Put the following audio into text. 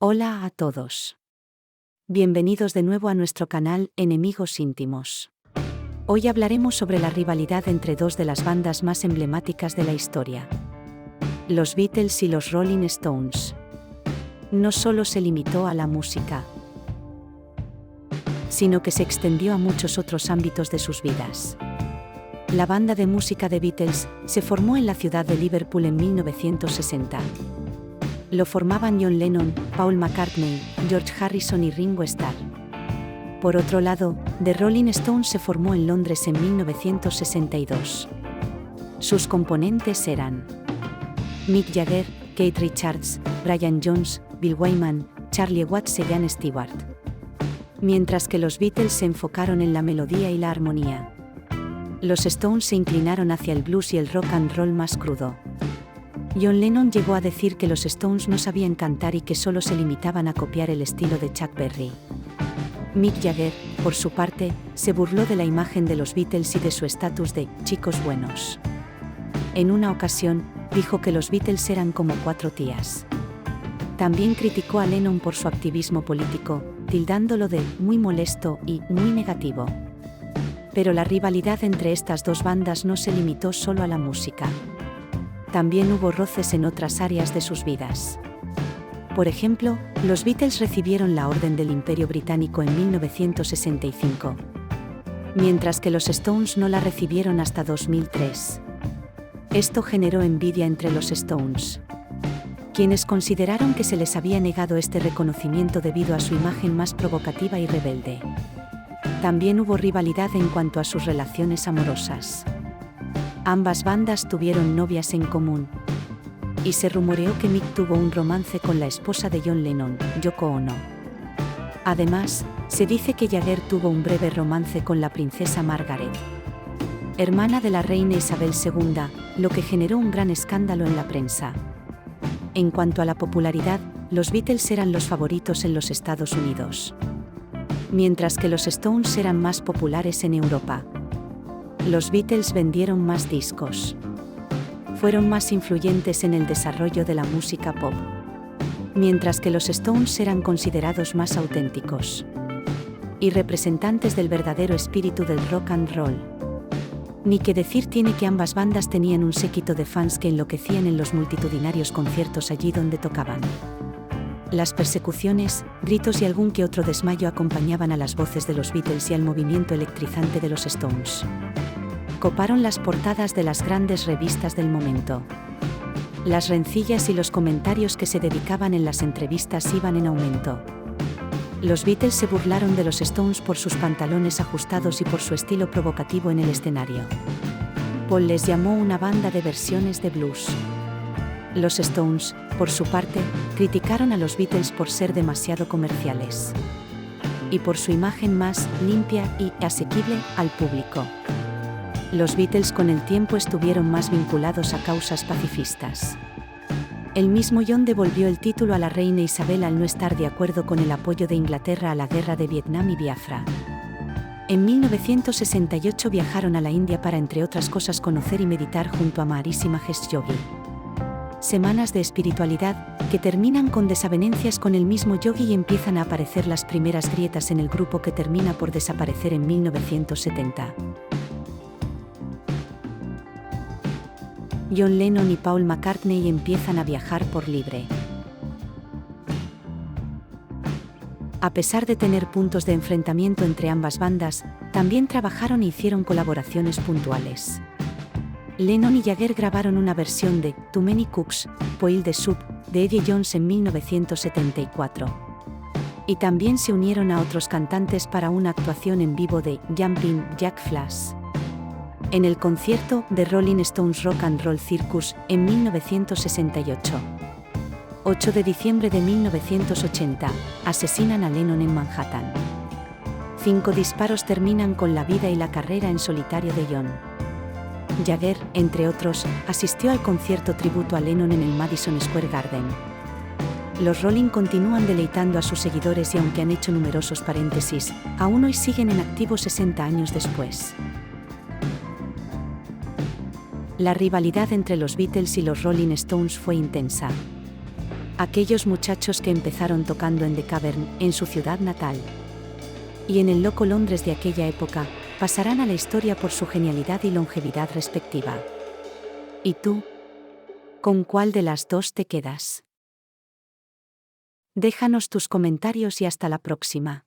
Hola a todos. Bienvenidos de nuevo a nuestro canal Enemigos Íntimos. Hoy hablaremos sobre la rivalidad entre dos de las bandas más emblemáticas de la historia. Los Beatles y los Rolling Stones. No solo se limitó a la música, sino que se extendió a muchos otros ámbitos de sus vidas. La banda de música de Beatles se formó en la ciudad de Liverpool en 1960. Lo formaban John Lennon, Paul McCartney, George Harrison y Ringo Starr. Por otro lado, The Rolling Stones se formó en Londres en 1962. Sus componentes eran Mick Jagger, Keith Richards, Brian Jones, Bill Wyman, Charlie Watts y Jan Stewart. Mientras que los Beatles se enfocaron en la melodía y la armonía. Los Stones se inclinaron hacia el blues y el rock and roll más crudo. John Lennon llegó a decir que los Stones no sabían cantar y que solo se limitaban a copiar el estilo de Chuck Berry. Mick Jagger, por su parte, se burló de la imagen de los Beatles y de su estatus de «chicos buenos». En una ocasión, dijo que los Beatles eran como cuatro tías. También criticó a Lennon por su activismo político, tildándolo de «muy molesto» y «muy negativo». Pero la rivalidad entre estas dos bandas no se limitó solo a la música. También hubo roces en otras áreas de sus vidas. Por ejemplo, los Beatles recibieron la Orden del Imperio Británico en 1965, mientras que los Stones no la recibieron hasta 2003. Esto generó envidia entre los Stones, quienes consideraron que se les había negado este reconocimiento debido a su imagen más provocativa y rebelde. También hubo rivalidad en cuanto a sus relaciones amorosas. Ambas bandas tuvieron novias en común, y se rumoreó que Mick tuvo un romance con la esposa de John Lennon, Yoko Ono. Además, se dice que Jagger tuvo un breve romance con la princesa Margaret, hermana de la reina Isabel II, lo que generó un gran escándalo en la prensa. En cuanto a la popularidad, los Beatles eran los favoritos en los Estados Unidos, mientras que los Stones eran más populares en Europa. Los Beatles vendieron más discos. Fueron más influyentes en el desarrollo de la música pop, mientras que los Stones eran considerados más auténticos y representantes del verdadero espíritu del rock and roll. Ni que decir tiene que ambas bandas tenían un séquito de fans que enloquecían en los multitudinarios conciertos allí donde tocaban. Las persecuciones, gritos y algún que otro desmayo acompañaban a las voces de los Beatles y al movimiento electrizante de los Stones. Coparon las portadas de las grandes revistas del momento. Las rencillas y los comentarios que se dedicaban en las entrevistas iban en aumento. Los Beatles se burlaron de los Stones por sus pantalones ajustados y por su estilo provocativo en el escenario. Paul les llamó una banda de versiones de blues. Los Stones, por su parte, criticaron a los Beatles por ser demasiado comerciales y por su imagen más limpia y asequible al público. Los Beatles con el tiempo estuvieron más vinculados a causas pacifistas. El mismo John devolvió el título a la reina Isabel al no estar de acuerdo con el apoyo de Inglaterra a la guerra de Vietnam y Biafra. En 1968 viajaron a la India para, entre otras cosas, conocer y meditar junto a Maharishi Mahesh Yogi. Semanas de espiritualidad, que terminan con desavenencias con el mismo Yogi y empiezan a aparecer las primeras grietas en el grupo que termina por desaparecer en 1970. John Lennon y Paul McCartney empiezan a viajar por libre. A pesar de tener puntos de enfrentamiento entre ambas bandas, también trabajaron e hicieron colaboraciones puntuales. Lennon y Jagger grabaron una versión de «Too Many Cooks, Spoil the Soup» de Eddie Jones en 1974. Y también se unieron a otros cantantes para una actuación en vivo de «Jumpin' Jack Flash» en el concierto The Rolling Stones Rock and Roll Circus en 1968. 8 de diciembre de 1980, asesinan a Lennon en Manhattan. 5 disparos terminan con la vida y la carrera en solitario de John. Jagger, entre otros, asistió al concierto tributo a Lennon en el Madison Square Garden. Los Rolling continúan deleitando a sus seguidores y aunque han hecho numerosos paréntesis, aún hoy siguen en activo 60 años después. La rivalidad entre los Beatles y los Rolling Stones fue intensa. Aquellos muchachos que empezaron tocando en The Cavern, en su ciudad natal, y en el loco Londres de aquella época, pasarán a la historia por su genialidad y longevidad respectiva. ¿Y tú? ¿Con cuál de las dos te quedas? Déjanos tus comentarios y hasta la próxima.